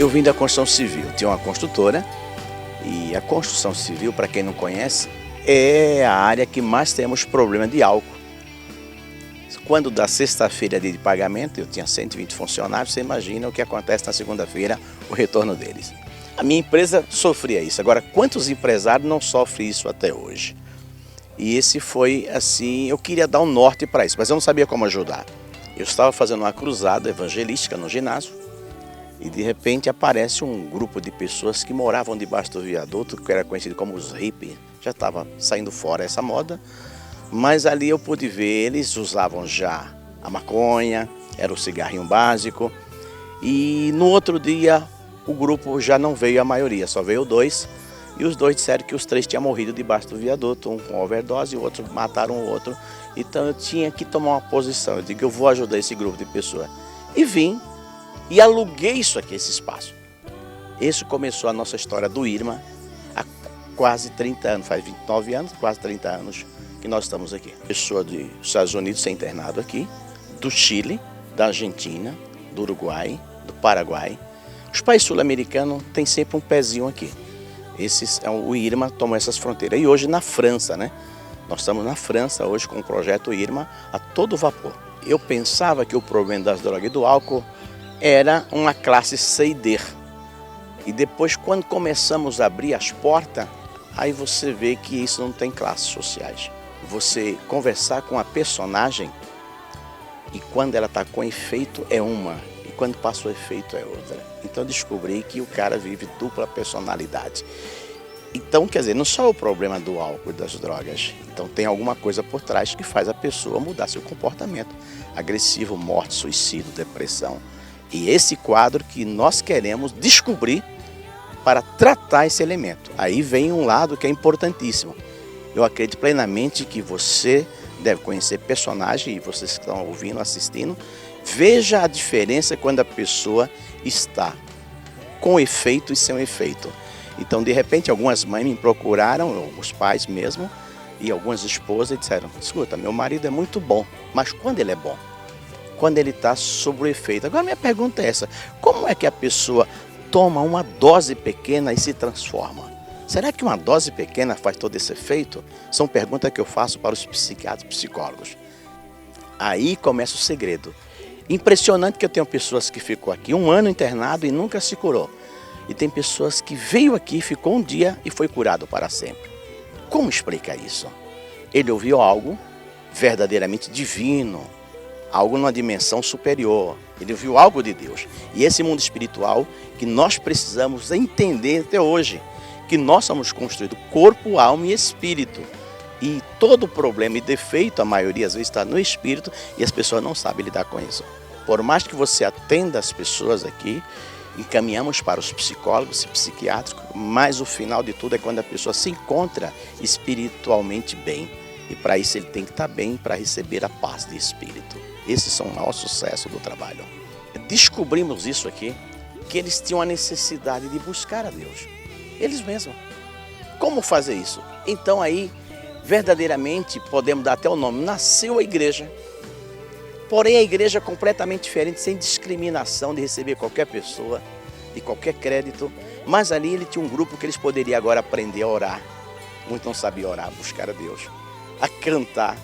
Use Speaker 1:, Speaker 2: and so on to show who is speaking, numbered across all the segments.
Speaker 1: Eu vim da construção civil, tinha uma construtora, e a construção civil, para quem não conhece, é a área que mais temos problema de álcool. Quando da sexta-feira de pagamento, eu tinha 120 funcionários, você imagina o que acontece na segunda-feira, o retorno deles. A minha empresa sofria isso. Agora, quantos empresários não sofrem isso até hoje? E esse foi assim, eu queria dar um norte para isso, mas eu não sabia como ajudar. Eu estava fazendo uma cruzada evangelística no ginásio e de repente aparece um grupo de pessoas que moravam debaixo do viaduto, que era conhecido como os hippies. Já estava saindo fora essa moda, mas ali eu pude ver, eles usavam já a maconha, era o cigarrinho básico. E no outro dia o grupo já não veio a maioria, só veio dois. E os dois disseram que os três tinham morrido debaixo do viaduto, um com overdose e o outro mataram o outro. Então eu tinha que tomar uma posição, eu digo, eu vou ajudar esse grupo de pessoas. E vim e aluguei isso aqui, esse espaço. Isso começou a nossa história do IRMA há quase 30 anos, faz 29 anos, quase 30 anos que nós estamos aqui. Pessoa dos Estados Unidos ser internado aqui, do Chile, da Argentina, do Uruguai, do Paraguai. Os países sul-americanos têm sempre um pezinho aqui. O IRMA tomou essas fronteiras. E hoje na França, né? Nós estamos na França hoje com o projeto IRMA a todo vapor. Eu pensava que o problema das drogas e do álcool era uma classe C e D. E depois, quando começamos a abrir as portas, aí você vê que isso não tem classes sociais. Você conversar com a personagem e quando ela está com efeito é uma, e quando passa o efeito é outra. Então eu descobri que o cara vive dupla personalidade. Então, quer dizer, não só o problema do álcool e das drogas. Então tem alguma coisa por trás que faz a pessoa mudar seu comportamento. Agressivo, morte, suicídio, depressão. E esse quadro que nós queremos descobrir para tratar esse elemento. Aí vem um lado que é importantíssimo. Eu acredito plenamente que você deve conhecer personagem, e vocês que estão ouvindo, assistindo, veja a diferença quando a pessoa está com efeito e sem efeito. Então, de repente, algumas mães me procuraram, os pais mesmo, e algumas esposas e disseram: escuta, meu marido é muito bom, mas quando ele é bom? Quando ele está sob o efeito. Agora, minha pergunta é essa: como é que a pessoa toma uma dose pequena e se transforma? Será que uma dose pequena faz todo esse efeito? São perguntas que eu faço para os psiquiatras e psicólogos. Aí começa o segredo. Impressionante que eu tenho pessoas que ficou aqui 1 ano internado e nunca se curou. E tem pessoas que veio aqui, ficou um dia e foi curado para sempre. Como explica isso? Ele ouviu algo verdadeiramente divino, algo numa dimensão superior. Ele ouviu algo de Deus. E esse mundo espiritual que nós precisamos entender até hoje, que nós somos construídos corpo, alma e espírito. E todo problema e defeito, a maioria às vezes está no espírito e as pessoas não sabem lidar com isso. Por mais que você atenda as pessoas aqui, encaminhamos para os psicólogos e psiquiátricos, mas o final de tudo é quando a pessoa se encontra espiritualmente bem. E para isso ele tem que estar bem para receber a paz de espírito. Esses são o maior sucesso do trabalho. Descobrimos isso aqui, que eles tinham a necessidade de buscar a Deus. Eles mesmos. Como fazer isso? Então aí, verdadeiramente, podemos dar até o nome, nasceu a igreja. Porém, a igreja é completamente diferente, sem discriminação de receber qualquer pessoa, de qualquer crédito. Mas ali ele tinha um grupo que eles poderiam agora aprender a orar. Muitos não sabiam orar, buscar a Deus. A cantar,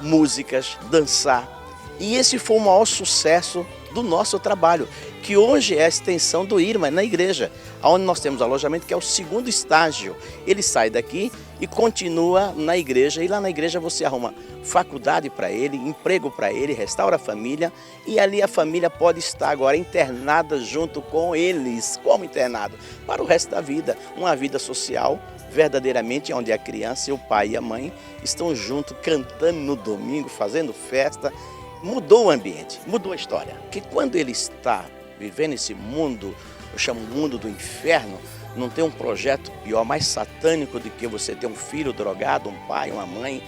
Speaker 1: músicas, dançar. E esse foi o maior sucesso do nosso trabalho, que hoje é a extensão do IRMA na igreja, onde nós temos alojamento, que é o 2º estágio. Ele sai daqui e continua na igreja, e lá na igreja você arruma faculdade para ele, emprego para ele, restaura a família, e ali a família pode estar agora internada junto com eles, como internado, para o resto da vida, uma vida social, verdadeiramente, onde a criança e o pai e a mãe estão juntos, cantando no domingo, fazendo festa. Mudou o ambiente, mudou a história. Porque quando ele está vivendo esse mundo, eu chamo mundo do inferno, não tem um projeto pior, mais satânico do que você ter um filho drogado, um pai, uma mãe,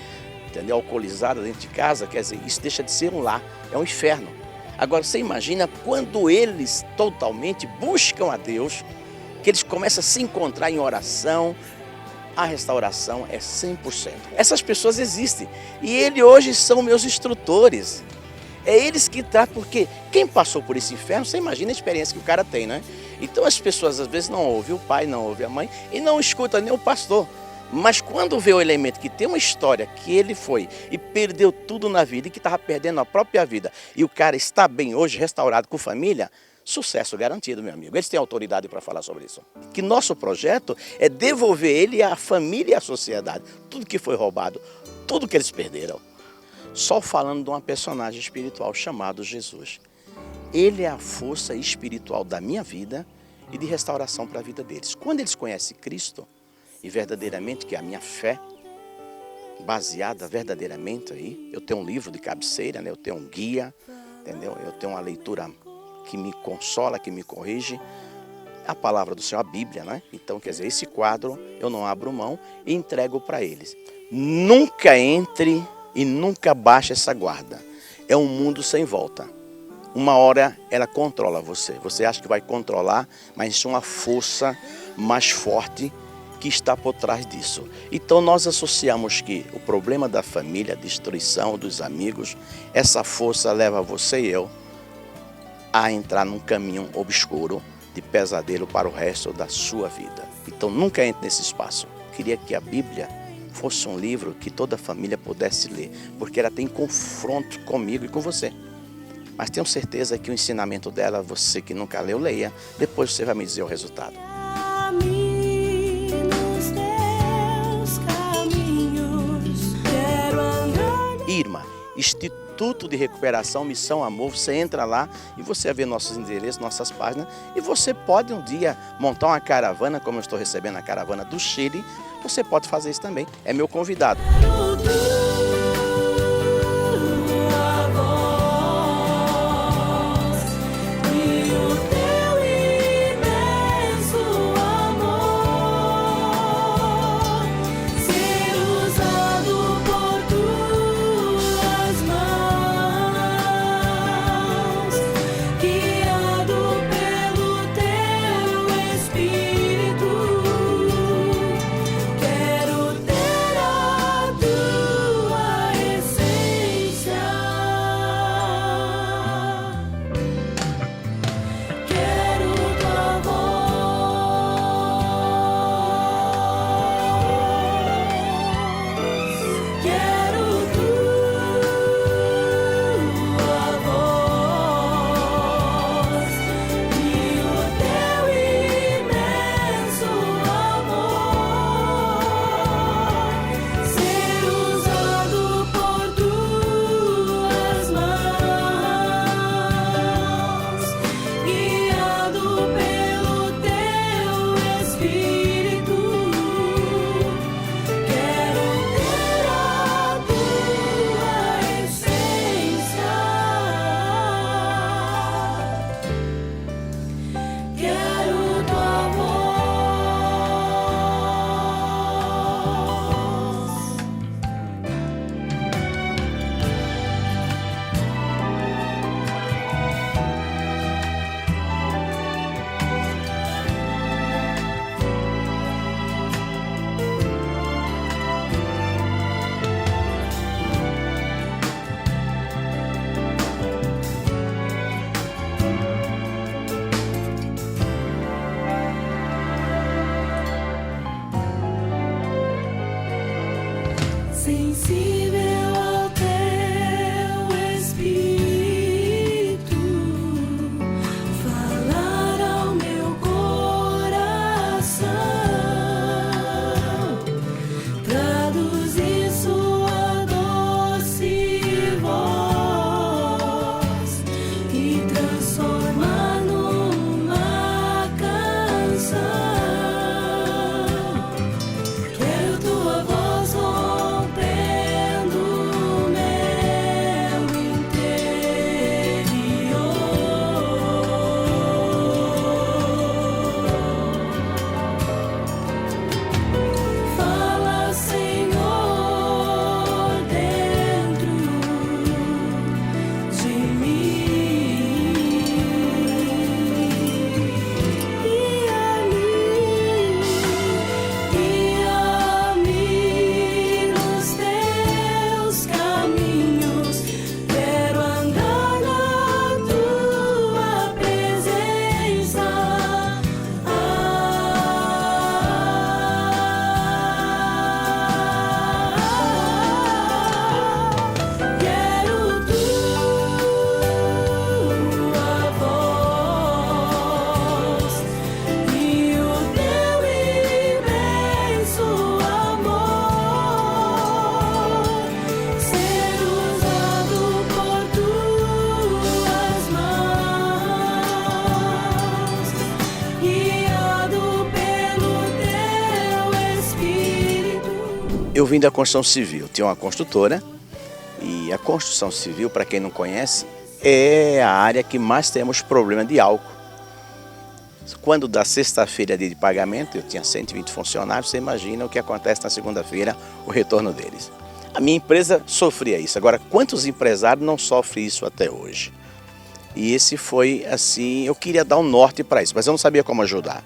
Speaker 1: entendeu, alcoolizada dentro de casa. Quer dizer, isso deixa de ser um lar, é um inferno. Agora você imagina quando eles totalmente buscam a Deus, que eles começam a se encontrar em oração, a restauração é 100%. Essas pessoas existem e eles hoje são meus instrutores. É eles que tratam, porque quem passou por esse inferno, você imagina a experiência que o cara tem, né? Então as pessoas às vezes não ouvem o pai, não ouvem a mãe e não escutam nem o pastor. Mas quando vê o elemento que tem uma história que ele foi e perdeu tudo na vida e que estava perdendo a própria vida, e o cara está bem hoje, restaurado com família, sucesso garantido, meu amigo. Eles têm autoridade para falar sobre isso. Que nosso projeto é devolver ele à família e à sociedade. Tudo que foi roubado, tudo que eles perderam. Só falando de uma personagem espiritual chamado Jesus. Ele é a força espiritual da minha vida e de restauração para a vida deles. Quando eles conhecem Cristo, e verdadeiramente que é a minha fé, baseada verdadeiramente aí, eu tenho um livro de cabeceira, né? Eu tenho um guia, entendeu? Eu tenho uma leitura que me consola, que me corrige, a palavra do Senhor, a Bíblia, né? Então, quer dizer, esse quadro eu não abro mão e entrego para eles. Nunca entre e nunca baixe essa guarda. É um mundo sem volta. Uma hora ela controla você. Você acha que vai controlar, mas existe uma força mais forte que está por trás disso. Então nós associamos que o problema da família, a destruição dos amigos, essa força leva você e eu a entrar num caminho obscuro de pesadelo para o resto da sua vida. Então nunca entre nesse espaço. Queria que a Bíblia fosse um livro que toda a família pudesse ler, porque ela tem confronto comigo e com você. Mas tenho certeza que o ensinamento dela, você que nunca leu, leia. Depois você vai me dizer o resultado. Irma, Instituto de Recuperação Missão Amor, você entra lá e você vai ver nossos endereços, nossas páginas, e você pode um dia montar uma caravana, como eu estou recebendo a caravana do Chile, você pode fazer isso também, é meu convidado.
Speaker 2: Sensível ao teu espírito, falar ao meu coração, traduzir sua doce voz e transformar numa canção. Quero tua voz rompendo meu interior. Fala, Senhor, dentro de mim. Guia-me nos teus caminhos. Quero andar na tua presença. Quero tua voz e o teu imenso amor, ser usado por tuas mãos, guiado pelo teu Espírito.
Speaker 1: Eu vim da construção civil, tinha uma construtora, e a construção civil, para quem não conhece, é a área que mais temos problema de álcool. Quando da sexta-feira dia de pagamento, eu tinha 120 funcionários, você imagina o que acontece na segunda-feira, o retorno deles. A minha empresa sofria isso. Agora, quantos empresários não sofrem isso até hoje? E esse foi assim, eu queria dar um norte para isso, mas eu não sabia como ajudar.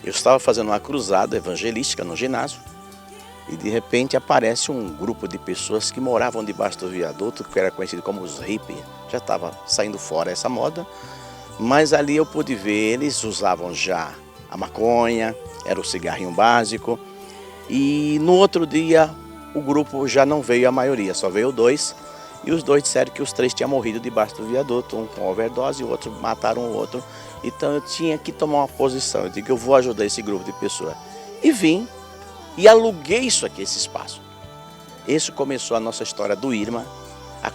Speaker 1: Eu estava fazendo uma cruzada evangelística no ginásio, e de repente aparece um grupo de pessoas que moravam debaixo do viaduto, que era conhecido como os hippies. Já estava saindo fora essa moda, mas ali eu pude ver, eles usavam já a maconha, era o cigarrinho básico. E no outro dia o grupo já não veio a maioria, só veio 2. E os dois disseram que os 3 tinham morrido debaixo do viaduto, um com overdose e o outro mataram o outro. Então eu tinha que tomar uma posição. Eu digo, eu vou ajudar esse grupo de pessoas. E vim e aluguei isso aqui, esse espaço. Isso começou a nossa história do IRMA há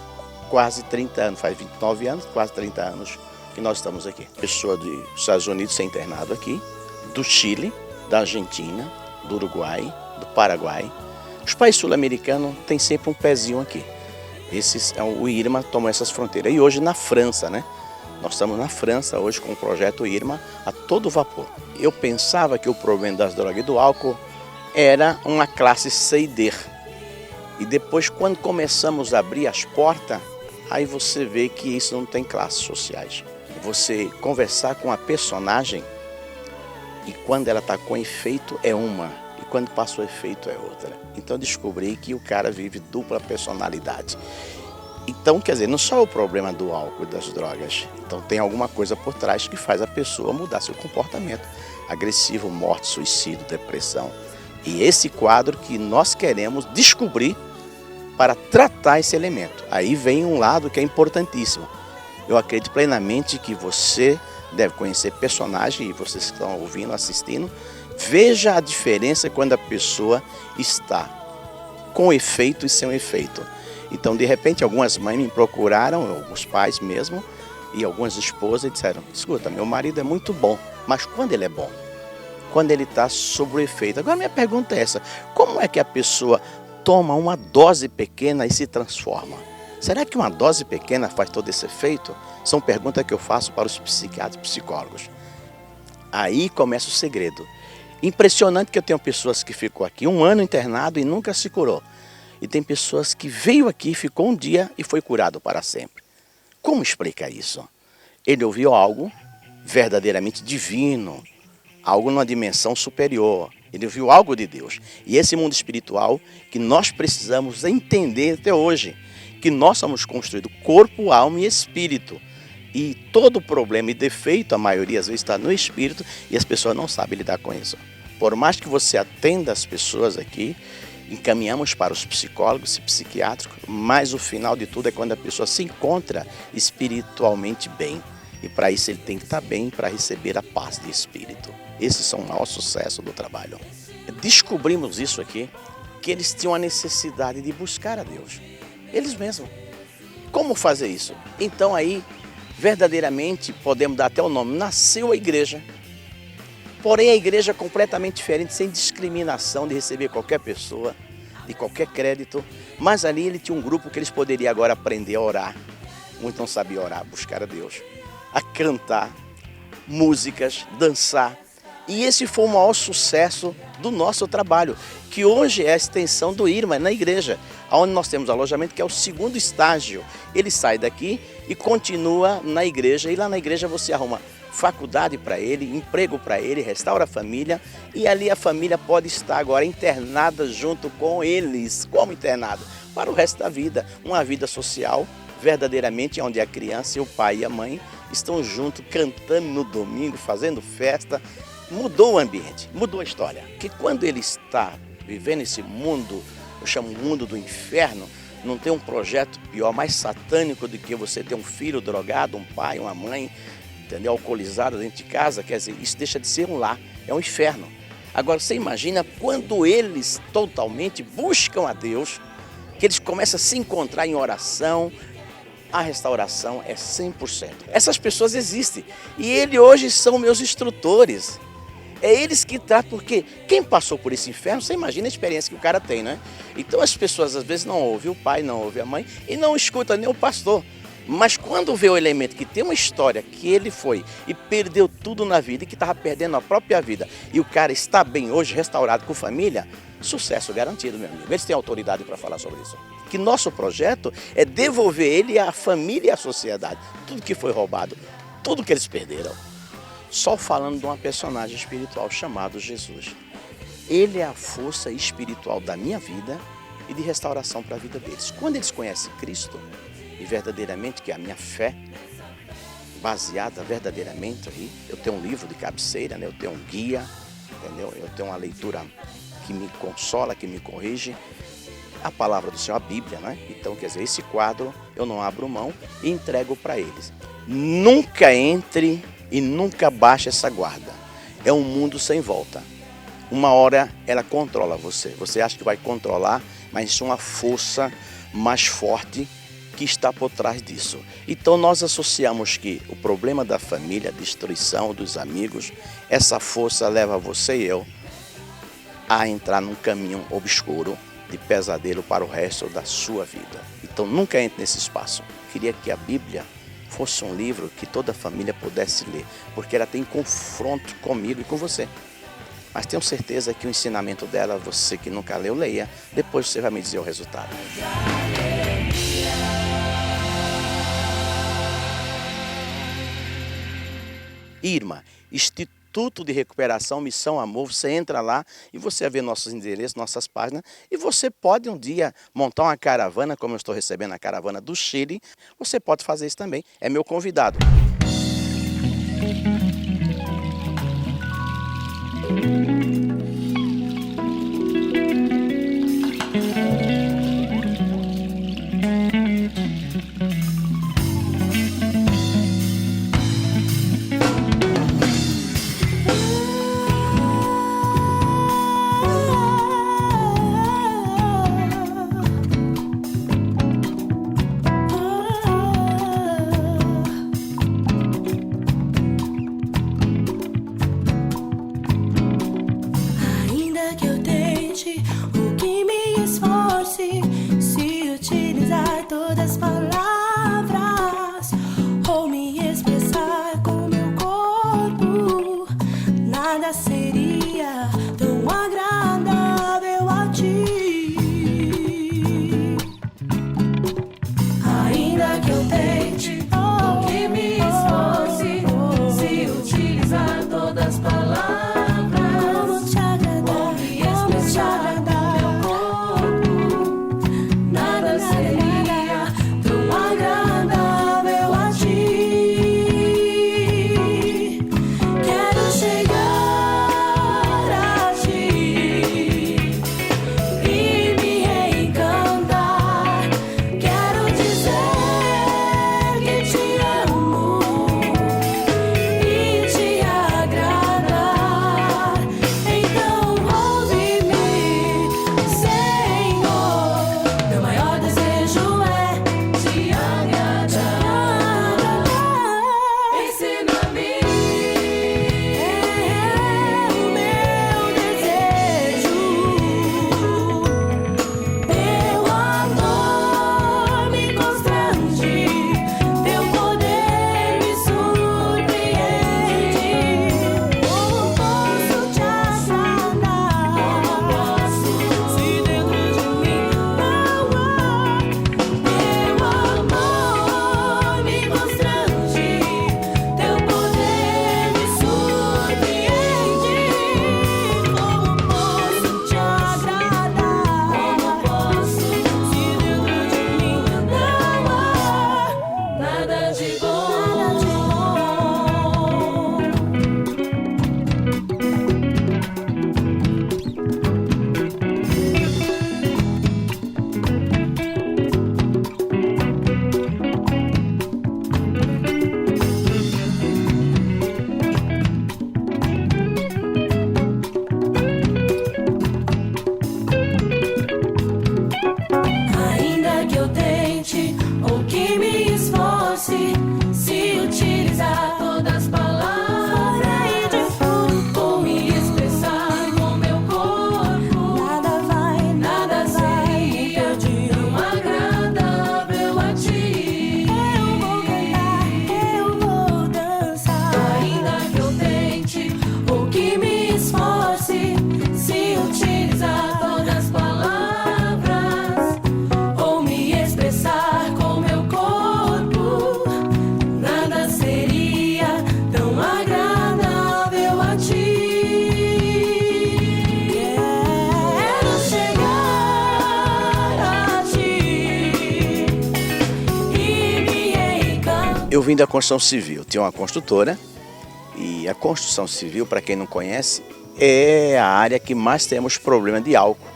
Speaker 1: quase 30 anos, faz 29 anos, quase 30 anos que nós estamos aqui. Pessoa dos Estados Unidos ser internado aqui, do Chile, da Argentina, do Uruguai, do Paraguai. Os países sul-americanos têm sempre um pezinho aqui. O IRMA tomou essas fronteiras. E hoje na França, né? Nós estamos na França hoje com o projeto IRMA a todo vapor. Eu pensava que o problema das drogas e do álcool era uma classe C e D. E depois, quando começamos a abrir as portas, aí você vê que isso não tem classes sociais. Você conversar com a personagem e quando ela está com efeito é uma, e quando passa o efeito é outra. Então descobri que o cara vive dupla personalidade. Então, quer dizer, não só o problema do álcool e das drogas, então tem alguma coisa por trás que faz a pessoa mudar seu comportamento. Agressivo, morte, suicídio, depressão. E esse quadro que nós queremos descobrir para tratar esse elemento. Aí vem um lado que é importantíssimo. Eu acredito plenamente que você deve conhecer personagem, e vocês que estão ouvindo, assistindo, veja a diferença quando a pessoa está com efeito e sem efeito. Então, de repente, algumas mães me procuraram, alguns pais mesmo, e algumas esposas e disseram, escuta, meu marido é muito bom, mas quando ele é bom? Quando ele está sob o efeito. Agora, minha pergunta é essa, como é que a pessoa toma uma dose pequena e se transforma? Será que uma dose pequena faz todo esse efeito? São perguntas que eu faço para os psiquiatras e psicólogos. Aí começa o segredo. Impressionante que eu tenho pessoas que ficou aqui 1 ano internado e nunca se curou. E tem pessoas que veio aqui, ficou um dia e foi curado para sempre. Como explica isso? Ele ouviu algo verdadeiramente divino, algo numa dimensão superior. Ele ouviu algo de Deus. E esse mundo espiritual que nós precisamos entender até hoje, que nós somos construídos corpo, alma e espírito. E todo problema e defeito, a maioria às vezes está no espírito e as pessoas não sabem lidar com isso. Por mais que você atenda as pessoas aqui, encaminhamos para os psicólogos e psiquiátricos, mas o final de tudo é quando a pessoa se encontra espiritualmente bem. E para isso ele tem que estar bem para receber a paz de espírito. Esses são o maior sucesso do trabalho. Descobrimos isso aqui, que eles tinham a necessidade de buscar a Deus. Eles mesmos. Como fazer isso? Então aí, verdadeiramente, podemos dar até o nome, nasceu a igreja. Porém, a igreja é completamente diferente, sem discriminação de receber qualquer pessoa, de qualquer crédito. Mas ali ele tinha um grupo que eles poderiam agora aprender a orar. Muitos não sabiam orar, buscar a Deus. A cantar, músicas, dançar. E esse foi o maior sucesso do nosso trabalho, que hoje é a extensão do IRMA na igreja, onde nós temos alojamento, que é o 2º estágio. Ele sai daqui e continua na igreja, e lá na igreja você arruma faculdade para ele, emprego para ele, restaura a família, e ali a família pode estar agora internada junto com eles, como internado, para o resto da vida, uma vida social, verdadeiramente, onde a criança e o pai e a mãe estão juntos, cantando no domingo, fazendo festa. Mudou o ambiente, mudou a história. Que quando ele está vivendo esse mundo, eu chamo mundo do inferno, não tem um projeto pior, mais satânico do que você ter um filho drogado, um pai, uma mãe, entendeu, alcoolizado dentro de casa. Quer dizer, isso deixa de ser um lar, é um inferno. Agora você imagina quando eles totalmente buscam a Deus, que eles começam a se encontrar em oração, a restauração é 100%. Essas pessoas existem e eles hoje são meus instrutores. É eles que tratam, porque quem passou por esse inferno, você imagina a experiência que o cara tem, né? Então as pessoas às vezes não ouvem o pai, não ouvem a mãe e não escutam nem o pastor. Mas quando vê o elemento que tem uma história que ele foi e perdeu tudo na vida e que estava perdendo a própria vida, e o cara está bem hoje, restaurado com família, sucesso garantido, meu amigo. Eles têm autoridade para falar sobre isso. Que nosso projeto é devolver ele à família e à sociedade. Tudo que foi roubado, tudo que eles perderam. Só falando de uma personagem espiritual chamado Jesus. Ele é a força espiritual da minha vida e de restauração para a vida deles. Quando eles conhecem Cristo, e verdadeiramente que é a minha fé, baseada verdadeiramente aí, eu tenho um livro de cabeceira, né? Eu tenho um guia, entendeu? Eu tenho uma leitura que me consola, que me corrige. a palavra do Senhor, a Bíblia, né? Então, quer dizer, esse quadro eu não abro mão e entrego para eles. Nunca entre e nunca baixe essa guarda. É um mundo sem volta. Uma hora ela controla você. Você acha que vai controlar, mas isso é uma força mais forte que está por trás disso. Então nós associamos que o problema da família, a destruição dos amigos, essa força leva você e eu a entrar num caminho obscuro de pesadelo para o resto da sua vida. Então nunca entre nesse espaço. Queria que a Bíblia fosse um livro que toda a família pudesse ler, porque ela tem confronto comigo e com você. Mas tenho certeza que o ensinamento dela, você que nunca leu, leia. Depois você vai me dizer o resultado. Irma, Instituto de Recuperação Missão Amor, você entra lá e você vai ver nossos endereços, nossas páginas, e você pode um dia montar uma caravana, como eu estou recebendo a caravana do Chile, você pode fazer isso também, é meu convidado.
Speaker 2: Ainda que eu tente, o que me esforce, se utilizar todas as palavras ou me expressar com meu corpo, nada seria tão agradável a ti. Ainda que eu tente, o que me esforce, se utilizar todas as palavras
Speaker 1: Eu vim da construção civil, tinha uma construtora, e a construção civil, para quem não conhece, é a área que mais temos problema de álcool.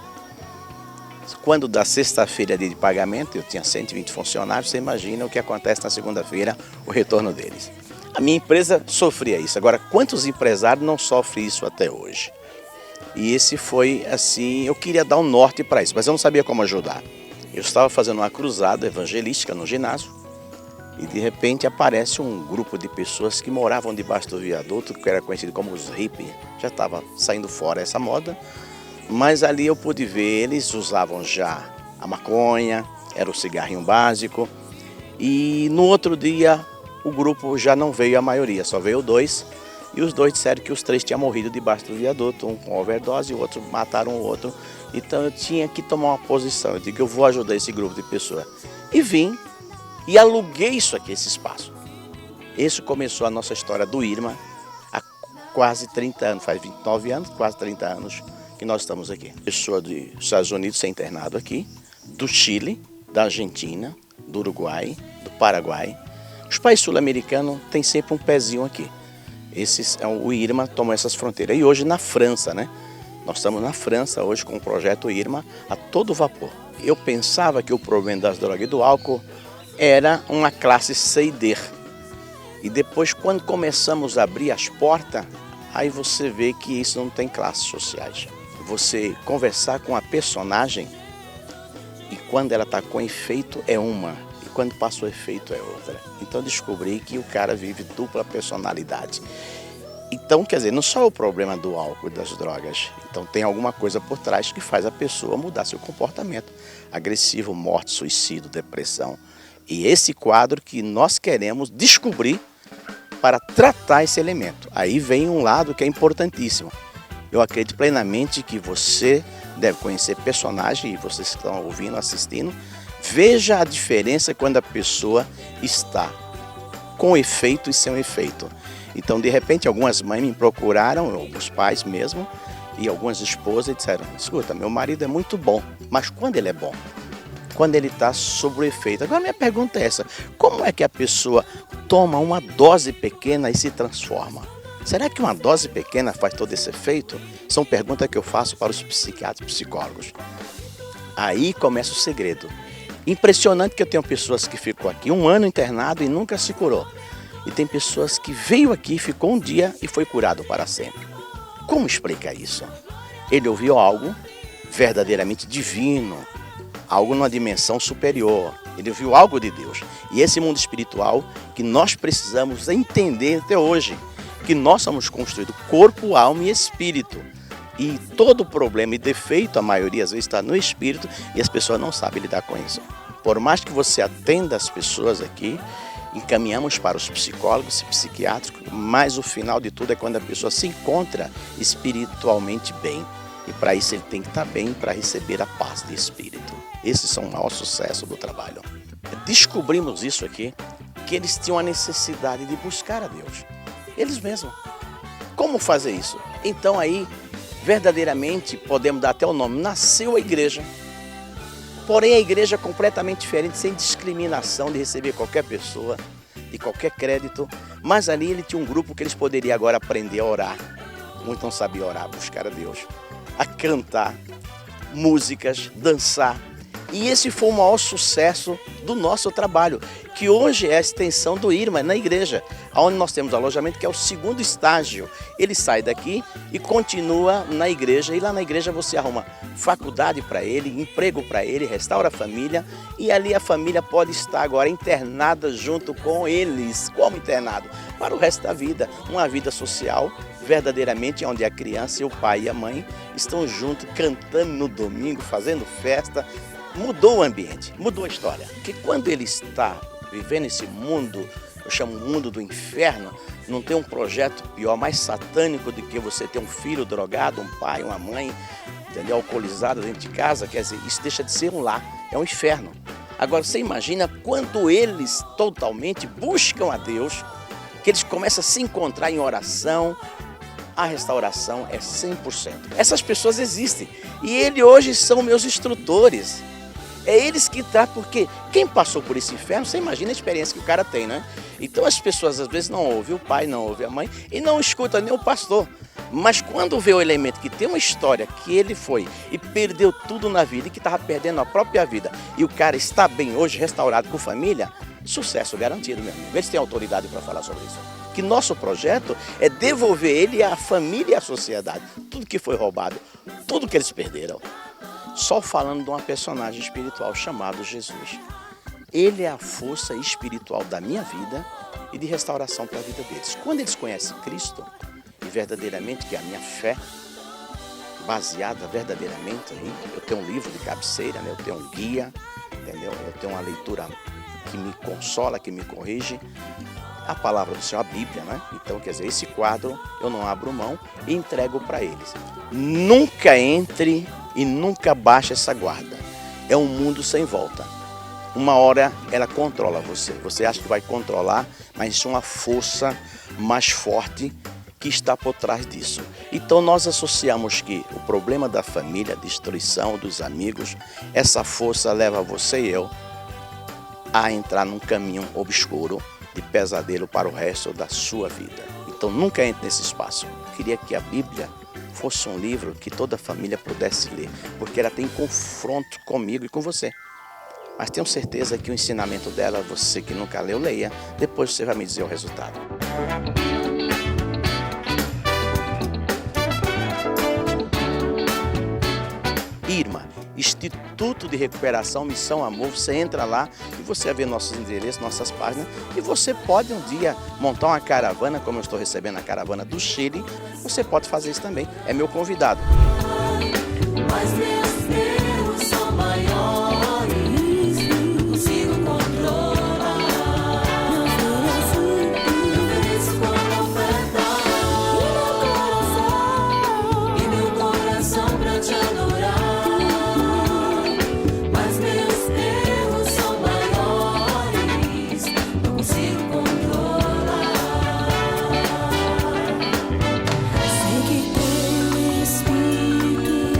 Speaker 1: Quando da sexta-feira de pagamento, eu tinha 120 funcionários, você imagina o que acontece na segunda-feira, o retorno deles. A minha empresa sofria isso. Agora, quantos empresários não sofrem isso até hoje? E esse foi assim, eu queria dar um norte para isso, mas eu não sabia como ajudar. Eu estava fazendo uma cruzada evangelística no ginásio e de repente aparece um grupo de pessoas que moravam debaixo do viaduto, que era conhecido como os hippies. Já estava saindo fora essa moda, mas ali eu pude ver, eles usavam já a maconha, era o cigarrinho básico. E no outro dia o grupo já não veio a maioria, só veio 2. E os 2 disseram que os 3 tinham morrido debaixo do viaduto, um com overdose e o outro mataram o outro. Então eu tinha que tomar uma posição, eu digo, eu vou ajudar esse grupo de pessoas. E vim e aluguei isso aqui, esse espaço. Isso começou a nossa história do IRMA há quase 30 anos, faz 29 anos, quase 30 anos que nós estamos aqui. Pessoa dos Estados Unidos ser internado aqui, do Chile, da Argentina, do Uruguai, do Paraguai. Os países sul-americanos têm sempre um pezinho aqui. O IRMA tomou essas fronteiras. E hoje na França, né? Nós estamos na França hoje com o projeto IRMA a todo vapor. Eu pensava que o problema das drogas e do álcool era uma classe C e D. E depois, quando começamos a abrir as portas, aí você vê que isso não tem classes sociais. Você conversar com a personagem e quando ela está com efeito é uma, e quando passa o efeito é outra. Então descobri que o cara vive dupla personalidade. Então, quer dizer, não só o problema do álcool e das drogas, então tem alguma coisa por trás que faz a pessoa mudar seu comportamento. Agressivo, morte, suicídio, depressão. E esse quadro que nós queremos descobrir para tratar esse elemento. Aí vem um lado que é importantíssimo. Eu acredito plenamente que você deve conhecer personagem, e vocês que estão ouvindo, assistindo, veja a diferença quando a pessoa está com efeito e sem efeito. Então, de repente, algumas mães me procuraram, alguns pais mesmo, e algumas esposas e disseram, escuta, meu marido é muito bom, mas quando ele é bom? Quando ele está sob o efeito. Agora, minha pergunta é essa, como é que a pessoa toma uma dose pequena e se transforma? Será que uma dose pequena faz todo esse efeito? São perguntas que eu faço para os psiquiatras e psicólogos. Aí começa o segredo. Impressionante que eu tenho pessoas que ficou aqui 1 ano internado e nunca se curou. E tem pessoas que veio aqui, ficou um dia e foi curado para sempre. Como explica isso? Ele ouviu algo verdadeiramente divino, algo numa dimensão superior. Ele ouviu algo de Deus. E esse mundo espiritual que nós precisamos entender até hoje, que nós somos construídos corpo, alma e espírito. E todo problema e defeito, a maioria às vezes está no espírito e as pessoas não sabem lidar com isso. Por mais que você atenda as pessoas aqui, encaminhamos para os psicólogos e psiquiatras, mas o final de tudo é quando a pessoa se encontra espiritualmente bem. E para isso ele tem que estar bem para receber a paz de espírito. Esses são o maior sucesso do trabalho. Descobrimos isso aqui, que eles tinham a necessidade de buscar a Deus. Eles mesmos. Como fazer isso? Então aí, verdadeiramente, podemos dar até o nome, nasceu a igreja. Porém, a igreja é completamente diferente, sem discriminação de receber qualquer pessoa, de qualquer crédito. Mas ali ele tinha um grupo que eles poderiam agora aprender a orar. Muitos não sabiam orar, buscar a Deus. A cantar, músicas, dançar. E esse foi o maior sucesso do nosso trabalho, que hoje é a extensão do IRMA na igreja, onde nós temos alojamento, que é o 2º estágio. Ele sai daqui e continua na igreja, e lá na igreja você arruma faculdade para ele, emprego para ele, restaura a família, e ali a família pode estar agora internada junto com eles, como internado, para o resto da vida. Uma vida social, verdadeiramente, onde a criança e o pai e a mãe estão juntos, cantando no domingo, fazendo festa. Mudou o ambiente, mudou a história. Porque quando ele está vivendo esse mundo, eu chamo o mundo do inferno, não tem um projeto pior, mais satânico do que você ter um filho drogado, um pai, uma mãe, entendeu? Alcoolizado dentro de casa. Quer dizer, isso deixa de ser um lar, é um inferno. Agora você imagina quando eles totalmente buscam a Deus, que eles começam a se encontrar em oração, a restauração é 100%. Essas pessoas existem e eles hoje são meus instrutores. É eles que porque quem passou por esse inferno, você imagina a experiência que o cara tem, né? Então as pessoas às vezes não ouvem o pai, não ouvem a mãe e não escutam nem o pastor. Mas quando vê o elemento que tem uma história que ele foi e perdeu tudo na vida e que estava perdendo a própria vida, e o cara está bem hoje, restaurado com família, sucesso garantido, meu amigo. Eles têm autoridade para falar sobre isso. Que nosso projeto é devolver ele à família e à sociedade. Tudo que foi roubado, tudo que eles perderam. Só falando de uma personagem espiritual chamado Jesus. Ele é a força espiritual da minha vida e de restauração para a vida deles. Quando eles conhecem Cristo, e verdadeiramente que é a minha fé, baseada verdadeiramente ali, eu tenho um livro de cabeceira, né? Eu tenho um guia, entendeu? Eu tenho uma leitura que me consola, que me corrige, a palavra do Senhor, a Bíblia, né? Então, quer dizer, esse quadro eu não abro mão e entrego para eles. Nunca entre e nunca baixe essa guarda. É um mundo sem volta. Uma hora ela controla você. Você acha que vai controlar, mas isso é uma força mais forte que está por trás disso. Então nós associamos que o problema da família, a destruição dos amigos, essa força leva você e eu a entrar num caminho obscuro de pesadelo para o resto da sua vida. Então nunca entre nesse espaço. Eu queria que a Bíblia fosse um livro que toda a família pudesse ler, porque ela tem confronto comigo e com você. Mas tenho certeza que o ensinamento dela, você que nunca leu, leia. Depois você vai me dizer o resultado. Irma, Instituto de Recuperação Missão Amor, você entra lá e você vai ver nossos endereços, nossas páginas, e você pode um dia montar uma caravana, como eu estou recebendo a caravana do Chile, você pode fazer isso também, é meu convidado.
Speaker 2: Mas meus Deus são maiores, não consigo controlar. Eu ofereço como oferta e meu coração pra te adorar. Mas meus Deus são maiores, não consigo controlar. Sei que teu Espírito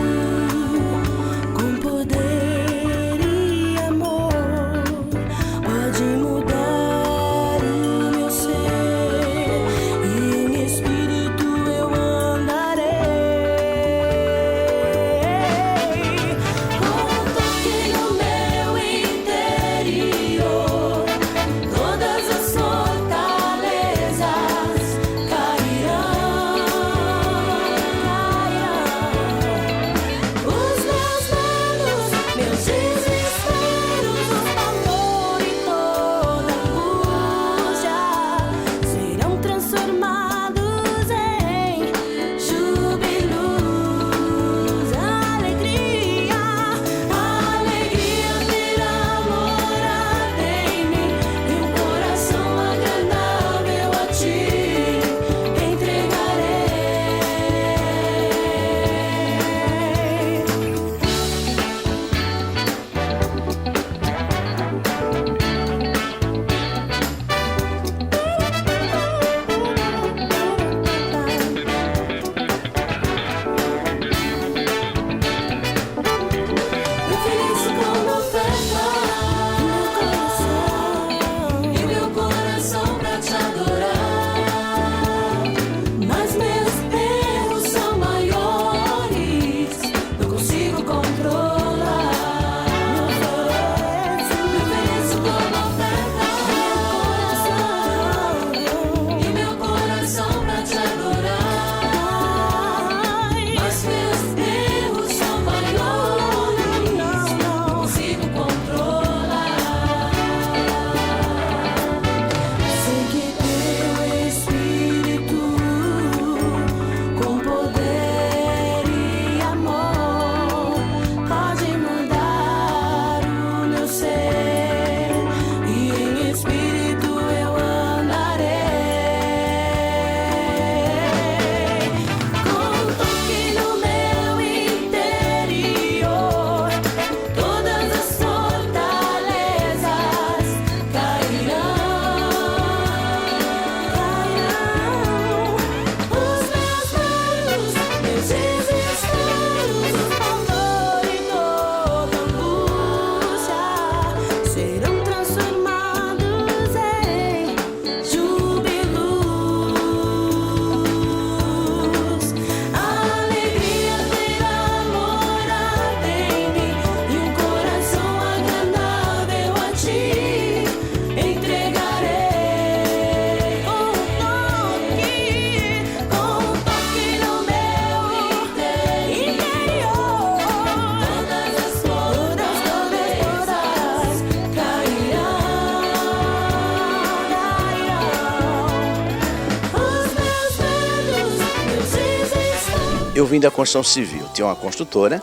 Speaker 1: Eu vim da construção civil, tinha uma construtora,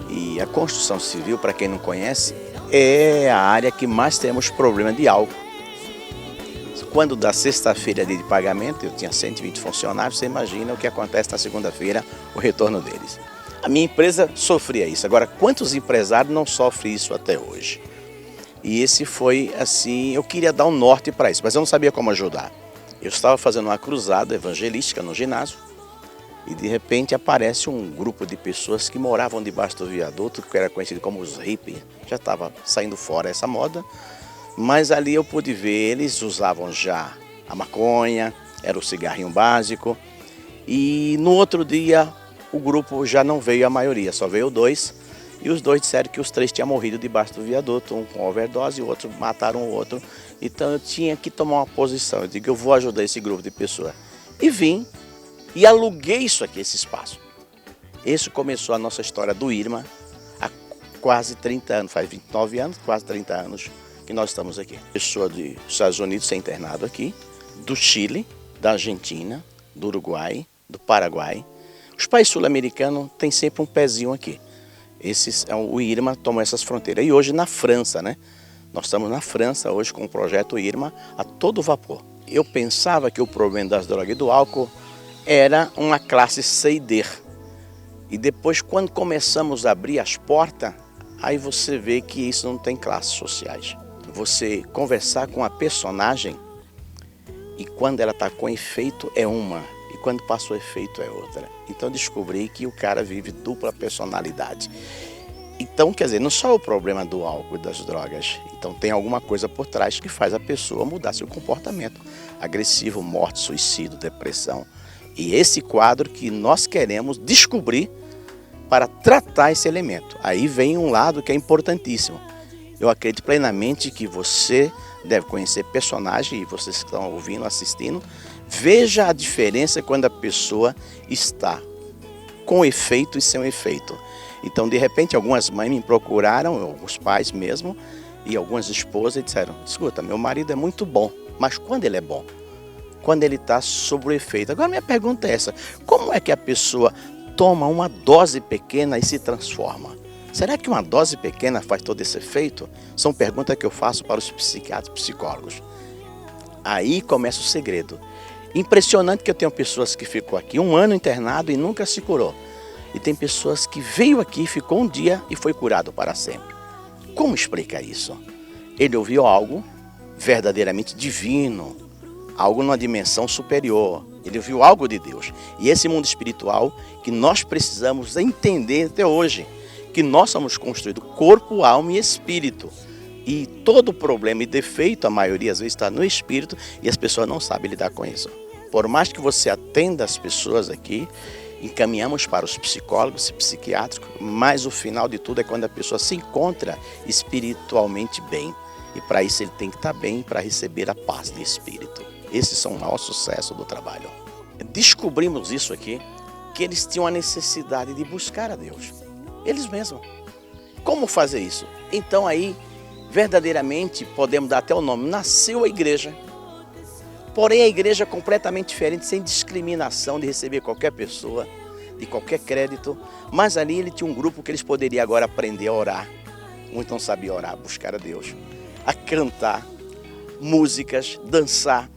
Speaker 1: e a construção civil, para quem não conhece, é a área que mais temos problema de álcool. Quando dá sexta-feira de pagamento, eu tinha 120 funcionários, você imagina o que acontece na segunda-feira, o retorno deles. A minha empresa sofria isso. Agora, quantos empresários não sofrem isso até hoje? E esse foi assim, eu queria dar um norte para isso, mas eu não sabia como ajudar. Eu estava fazendo uma cruzada evangelística no ginásio e de repente aparece um grupo de pessoas que moravam debaixo do viaduto, que era conhecido como os hippies. Já estava saindo fora essa moda, mas ali eu pude ver, eles usavam já a maconha, era o cigarrinho básico. E no outro dia o grupo já não veio a maioria, só veio 2. E os 2 disseram que os 3 tinham morrido debaixo do viaduto, um com overdose e o outro mataram o outro. Então eu tinha que tomar uma posição, eu digo, eu vou ajudar esse grupo de pessoas. E vim e aluguei isso aqui, esse espaço. Isso começou a nossa história do IRMA há quase 30 anos, faz 29 anos, quase 30 anos que nós estamos aqui. Pessoa dos Estados Unidos ser internado aqui, do Chile, da Argentina, do Uruguai, do Paraguai. Os países sul-americanos têm sempre um pezinho aqui. O IRMA tomou essas fronteiras. E hoje na França, né? Nós estamos na França hoje com o projeto IRMA a todo vapor. Eu pensava que o problema das drogas e do álcool era uma classe C e D. E depois, quando começamos a abrir as portas, aí você vê que isso não tem classes sociais. Você conversar com a personagem e quando ela está com efeito é uma, e quando passa o efeito é outra. Então descobri que o cara vive dupla personalidade. Então, quer dizer, não só o problema do álcool e das drogas, então tem alguma coisa por trás que faz a pessoa mudar seu comportamento. Agressivo, morte, suicídio, depressão. E esse quadro que nós queremos descobrir para tratar esse elemento. Aí vem um lado que é importantíssimo. Eu acredito plenamente que você deve conhecer personagem, e vocês que estão ouvindo, assistindo, veja a diferença quando a pessoa está com efeito e sem efeito. Então, de repente, algumas mães me procuraram, alguns pais mesmo, e algumas esposas e disseram, escuta, meu marido é muito bom, mas quando ele é bom? Quando ele está sob o efeito. Agora, minha pergunta é essa, como é que a pessoa toma uma dose pequena e se transforma? Será que uma dose pequena faz todo esse efeito? São perguntas que eu faço para os psiquiatras, psicólogos. Aí começa o segredo. Impressionante que eu tenho pessoas que ficou aqui 1 ano internado e nunca se curou. E tem pessoas que veio aqui, ficou um dia e foi curado para sempre. Como explica isso? Ele ouviu algo verdadeiramente divino, algo numa dimensão superior. Ele ouviu algo de Deus. E esse mundo espiritual que nós precisamos entender até hoje, que nós somos construídos corpo, alma e espírito. E todo problema e defeito, a maioria às vezes está no espírito e as pessoas não sabem lidar com isso. Por mais que você atenda as pessoas aqui, encaminhamos para os psicólogos e psiquiátricos, mas o final de tudo é quando a pessoa se encontra espiritualmente bem. E para isso ele tem que estar bem para receber a paz de espírito. Esses são o maior sucesso do trabalho. Descobrimos isso aqui, que eles tinham a necessidade de buscar a Deus. Eles mesmos. Como fazer isso? Então aí, verdadeiramente, podemos dar até o nome, nasceu a igreja. Porém, a igreja é completamente diferente, sem discriminação de receber qualquer pessoa, de qualquer crédito. Mas ali ele tinha um grupo que eles poderiam agora aprender a orar. Muitos não sabiam orar, buscar a Deus. A cantar, músicas, dançar.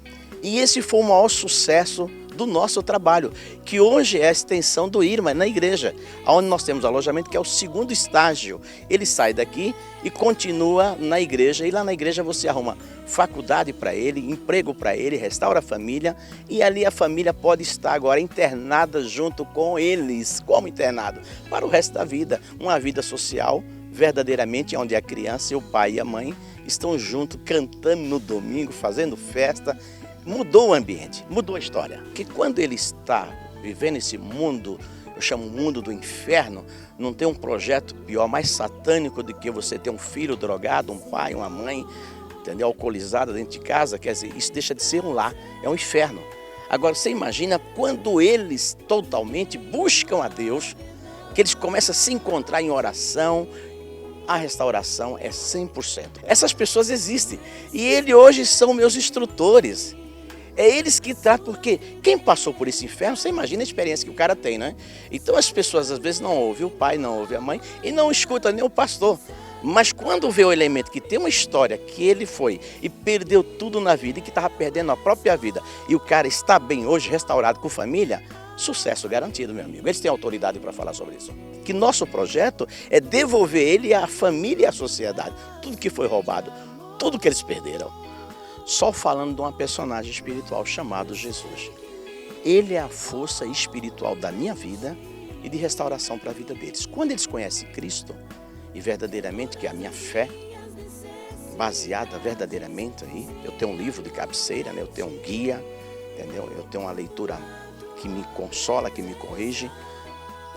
Speaker 1: E esse foi o maior sucesso do nosso trabalho, que hoje é a extensão do IRMA na igreja, onde nós temos alojamento, que é o 2º estágio. Ele sai daqui e continua na igreja, e lá na igreja você arruma faculdade para ele, emprego para ele, restaura a família, e ali a família pode estar agora internada junto com eles, como internado, para o resto da vida, uma vida social, verdadeiramente, onde a criança, o pai e a mãe estão juntos, cantando no domingo, fazendo festa. Mudou o ambiente, mudou a história. Porque quando ele está vivendo esse mundo, eu chamo mundo do inferno, não tem um projeto pior, mais satânico do que você ter um filho drogado, um pai, uma mãe, entendeu? Alcoolizada dentro de casa. Quer dizer, isso deixa de ser um lar, é um inferno. Agora você imagina quando eles totalmente buscam a Deus, que eles começam a se encontrar em oração, a restauração é 100%. Essas pessoas existem e eles hoje são meus instrutores. É eles que tratam, porque quem passou por esse inferno, você imagina a experiência que o cara tem, né? Então as pessoas às vezes não ouvem o pai, não ouvem a mãe e não escutam nem o pastor. Mas quando vê o elemento que tem uma história que ele foi e perdeu tudo na vida e que estava perdendo a própria vida e o cara está bem hoje, restaurado com família, sucesso garantido, meu amigo. Eles têm autoridade para falar sobre isso. Que nosso projeto é devolver ele à família e à sociedade. Tudo que foi roubado, tudo que eles perderam. Só falando de uma personagem espiritual chamado Jesus. Ele é a força espiritual da minha vida e de restauração para a vida deles. Quando eles conhecem Cristo, e verdadeiramente que a minha fé, baseada verdadeiramente aí, eu tenho um livro de cabeceira, né? Eu tenho um guia, entendeu? Eu tenho uma leitura que me consola, que me corrige,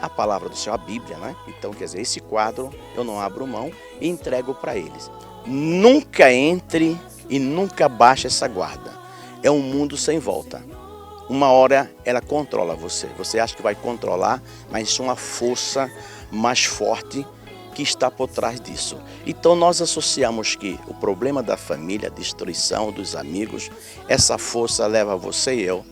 Speaker 1: a palavra do Senhor, a Bíblia, né? Então, quer dizer, esse quadro eu não abro mão e entrego para eles. Nunca entre e nunca baixe essa guarda. É um mundo sem volta. Uma hora ela controla você. Você acha que vai controlar, mas isso é uma força mais forte que está por trás disso. Então nós associamos que o problema da família, a destruição dos amigos, essa força leva você e eu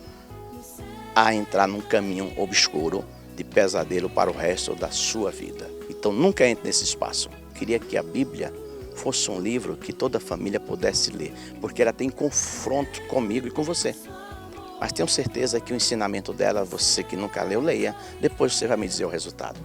Speaker 1: a entrar num caminho obscuro de pesadelo para o resto da sua vida. Então nunca entre nesse espaço. Queria que a Bíblia fosse um livro que toda a família pudesse ler, porque ela tem confronto comigo e com você. Mas tenho certeza que o ensinamento dela, você que nunca leu, leia. Depois você vai me dizer o resultado.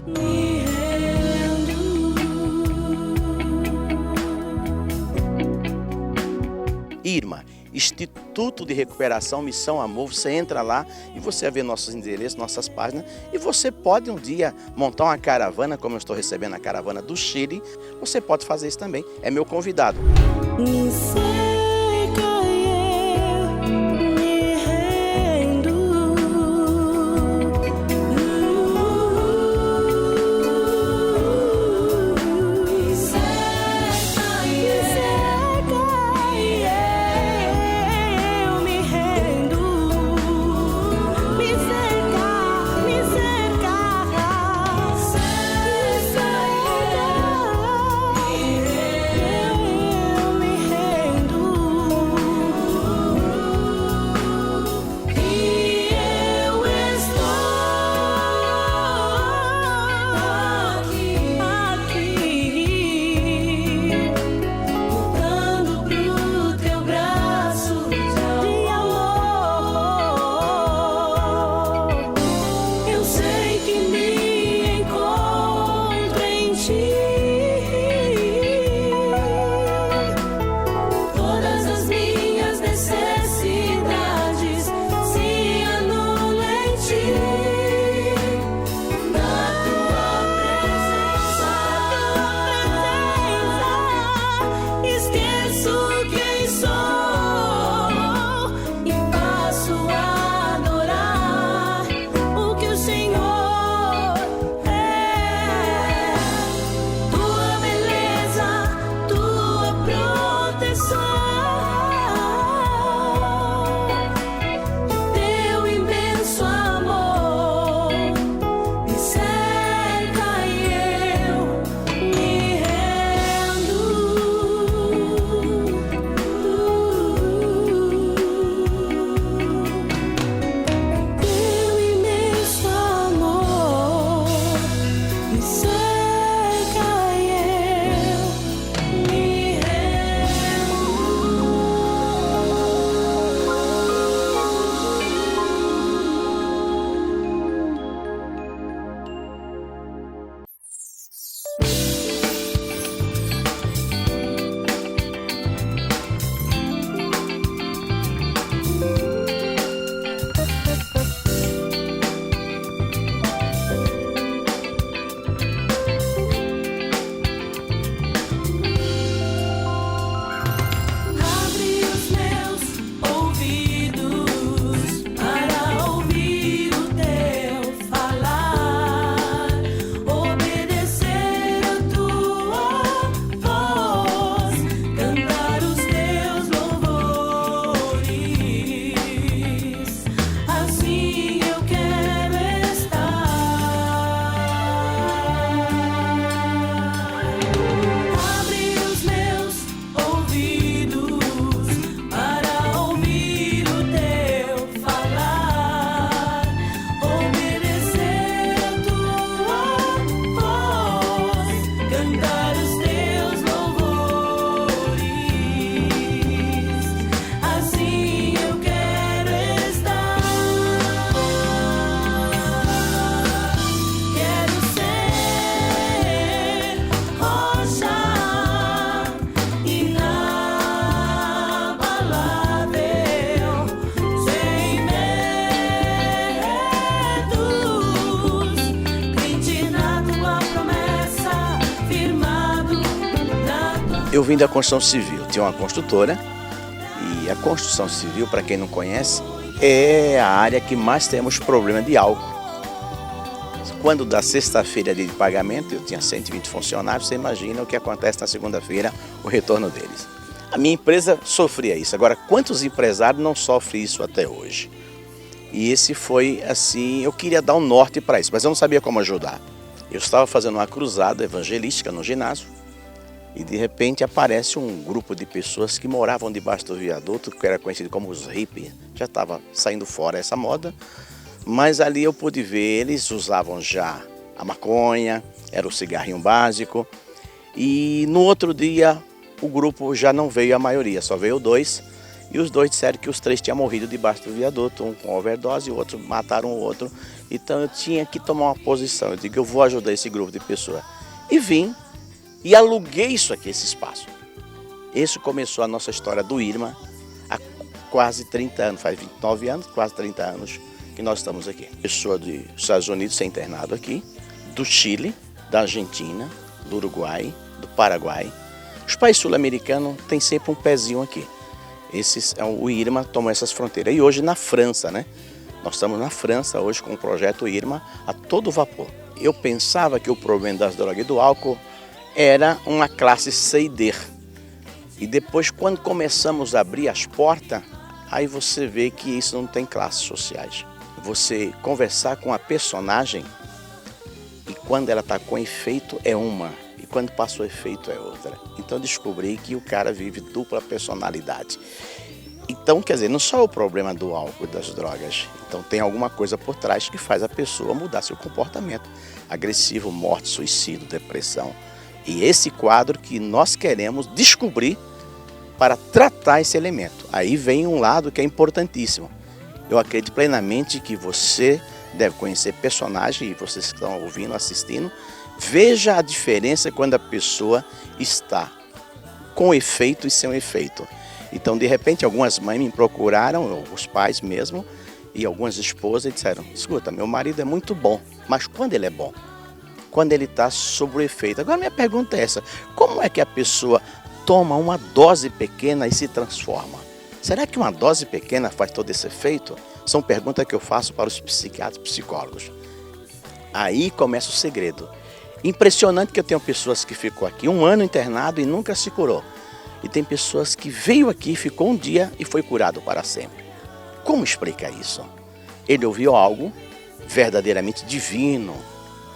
Speaker 1: Irmã, Instituto de Recuperação Missão Amor, você entra lá e você vai ver nossos endereços, nossas páginas, e você pode um dia montar uma caravana, como eu estou recebendo a caravana do Chile, você pode fazer isso também, é meu convidado. Eu vim da construção civil, tinha uma construtora, e a construção civil, para quem não conhece, é a área que mais temos problema de álcool. Quando da sexta-feira de pagamento, eu tinha 120 funcionários, você imagina o que acontece na segunda-feira, o retorno deles. A minha empresa sofria isso. Agora, quantos empresários não sofrem isso até hoje? E esse foi assim, eu queria dar um norte para isso, mas eu não sabia como ajudar. Eu estava fazendo uma cruzada evangelística no ginásio e de repente aparece um grupo de pessoas que moravam debaixo do viaduto, que era conhecido como os hippies. Já estava saindo fora essa moda, mas ali eu pude ver, eles usavam já a maconha, era o cigarrinho básico. E no outro dia o grupo já não veio a maioria, só veio 2. E os 2 disseram que os 3 tinham morrido debaixo do viaduto, um com overdose e o outro mataram o outro. Então eu tinha que tomar uma posição, eu digo, eu vou ajudar esse grupo de pessoas. E vim e aluguei isso aqui, esse espaço. Esse começou a nossa história do IRMA há quase 30 anos, faz 29 anos, quase 30 anos que nós estamos aqui. Pessoa dos Estados Unidos ser internado aqui, do Chile, da Argentina, do Uruguai, do Paraguai. Os países sul-americanos têm sempre um pezinho aqui. O IRMA tomou essas fronteiras. E hoje na França, né? Nós estamos na França hoje com o projeto IRMA a todo vapor. Eu pensava que o problema das drogas e do álcool era uma classe C e D. E depois, quando começamos a abrir as portas, aí você vê que isso não tem classes sociais. Você conversar com a personagem e quando ela está com efeito é uma. E quando passa o efeito é outra. Então descobri que o cara vive dupla personalidade. Então, quer dizer, não só o problema do álcool e das drogas. Então tem alguma coisa por trás que faz a pessoa mudar seu comportamento. Agressivo, morte, suicídio, depressão. E esse quadro que nós queremos descobrir para tratar esse elemento. Aí vem um lado que é importantíssimo. Eu acredito plenamente que você deve conhecer personagem, e vocês que estão ouvindo, assistindo, veja a diferença quando a pessoa está com efeito e sem efeito. Então, de repente, algumas mães me procuraram, os pais mesmo, e algumas esposas e disseram, escuta, meu marido é muito bom, mas quando ele é bom? Quando ele está sob o efeito. Agora, minha pergunta é essa, como é que a pessoa toma uma dose pequena e se transforma? Será que uma dose pequena faz todo esse efeito? São perguntas que eu faço para os psiquiatras e psicólogos. Aí começa o segredo. Impressionante que eu tenho pessoas que ficou aqui 1 ano internado e nunca se curou. E tem pessoas que veio aqui, ficou um dia e foi curado para sempre. Como explica isso? Ele ouviu algo verdadeiramente divino,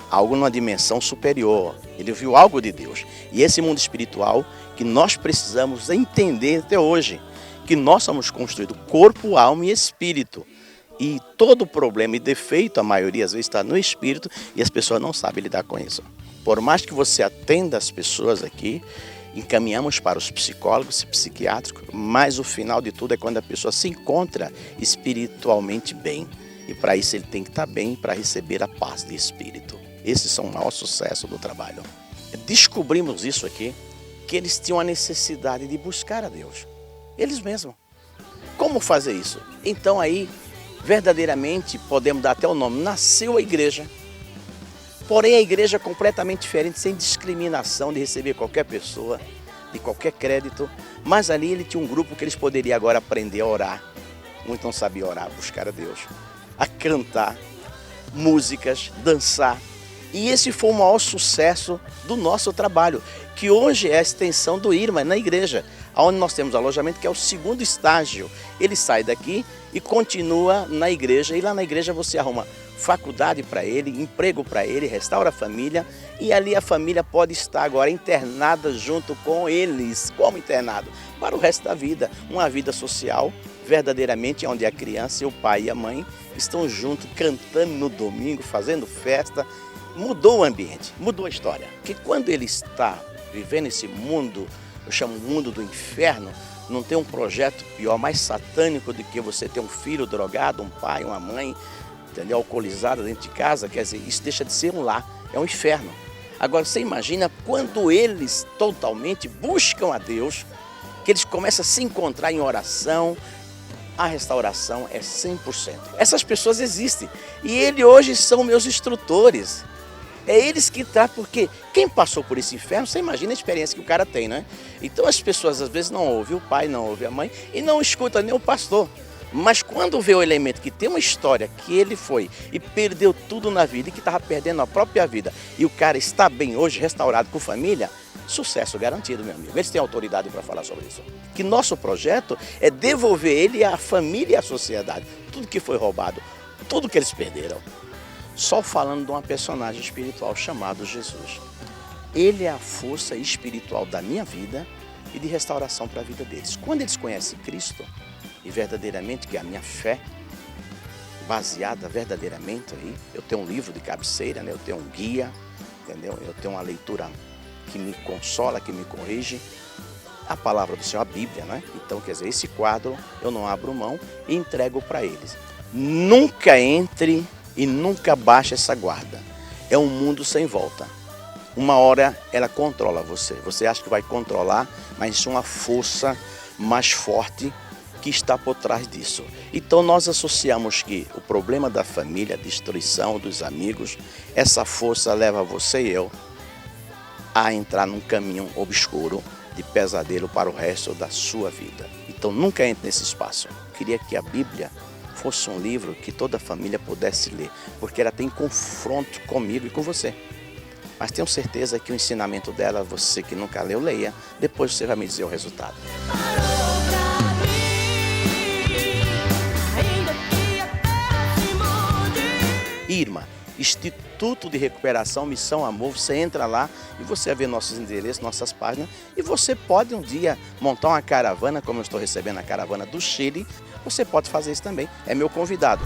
Speaker 1: algo numa dimensão superior. Ele ouviu algo de Deus. E esse mundo espiritual que nós precisamos entender até hoje, que nós somos construídos corpo, alma e espírito. E todo problema e defeito, a maioria às vezes está no espírito e as pessoas não sabem lidar com isso. Por mais que você atenda as pessoas aqui, encaminhamos para os psicólogos e psiquiátricos, mas o final de tudo é quando a pessoa se encontra espiritualmente bem. E para isso ele tem que estar bem para receber a paz de espírito. Esses são o maior sucesso do trabalho. Descobrimos isso aqui, que eles tinham a necessidade de buscar a Deus. Eles mesmos. Como fazer isso? Então aí, verdadeiramente, podemos dar até o nome, nasceu a igreja. Porém, a igreja é completamente diferente, sem discriminação de receber qualquer pessoa, de qualquer crédito. Mas ali ele tinha um grupo que eles poderiam agora aprender a orar. Muitos não sabiam orar, buscar a Deus. A cantar, músicas, dançar. E esse foi o maior sucesso do nosso trabalho, que hoje é a extensão do IRMA na igreja, onde nós temos alojamento, que é o 2º estágio. Ele sai daqui e continua na igreja, e lá na igreja você arruma faculdade para ele, emprego para ele, restaura a família, e ali a família pode estar agora internada junto com eles, como internado, para o resto da vida. Uma vida social, verdadeiramente, onde a criança, o pai e a mãe estão juntos, cantando no domingo, fazendo festa. Mudou o ambiente, mudou a história. Porque quando ele está vivendo esse mundo, eu chamo mundo do inferno, não tem um projeto pior, mais satânico do que você ter um filho drogado, um pai, uma mãe, entendeu? Alcoolizada dentro de casa. Quer dizer, isso deixa de ser um lar, é um inferno. Agora você imagina quando eles totalmente buscam a Deus, que eles começam a se encontrar em oração, a restauração é 100%. Essas pessoas existem e eles hoje são meus instrutores. É eles que tá, porque quem passou por esse inferno, você imagina a experiência que o cara tem, né? Então as pessoas às vezes não ouvem o pai, não ouvem a mãe e não escutam nem o pastor. Mas quando vê o elemento que tem uma história que ele foi e perdeu tudo na vida e que estava perdendo a própria vida e o cara está bem hoje, restaurado com família, sucesso garantido, meu amigo. Eles têm autoridade para falar sobre isso. Que nosso projeto é devolver ele à família e à sociedade. Tudo que foi roubado, tudo que eles perderam. Só falando de uma personagem espiritual chamado Jesus. Ele é a força espiritual da minha vida e de restauração para a vida deles. Quando eles conhecem Cristo, e verdadeiramente que a minha fé, baseada verdadeiramente aí, eu tenho um livro de cabeceira, né? Eu tenho um guia, entendeu? Eu tenho uma leitura que me consola, que me corrige, a palavra do Senhor, a Bíblia, né? Então, quer dizer, esse quadro eu não abro mão e entrego para eles. Nunca entre e nunca baixe essa guarda. É um mundo sem volta. Uma hora ela controla você. Você acha que vai controlar, mas é uma força mais forte que está por trás disso. Então nós associamos que o problema da família, a destruição dos amigos, essa força leva você e eu a entrar num caminho obscuro de pesadelo para o resto da sua vida. Então nunca entre nesse espaço. Eu queria que a Bíblia fosse um livro que toda a família pudesse ler, porque ela tem confronto comigo e com você. Mas tenho certeza que o ensinamento dela, você que nunca leu, leia, depois você vai me dizer o resultado. Irma, Instituto de Recuperação Missão Amor, você entra lá e você vai ver nossos endereços, nossas páginas, e você pode um dia montar uma caravana, como eu estou recebendo a caravana do Chile, você pode fazer isso também, é meu convidado.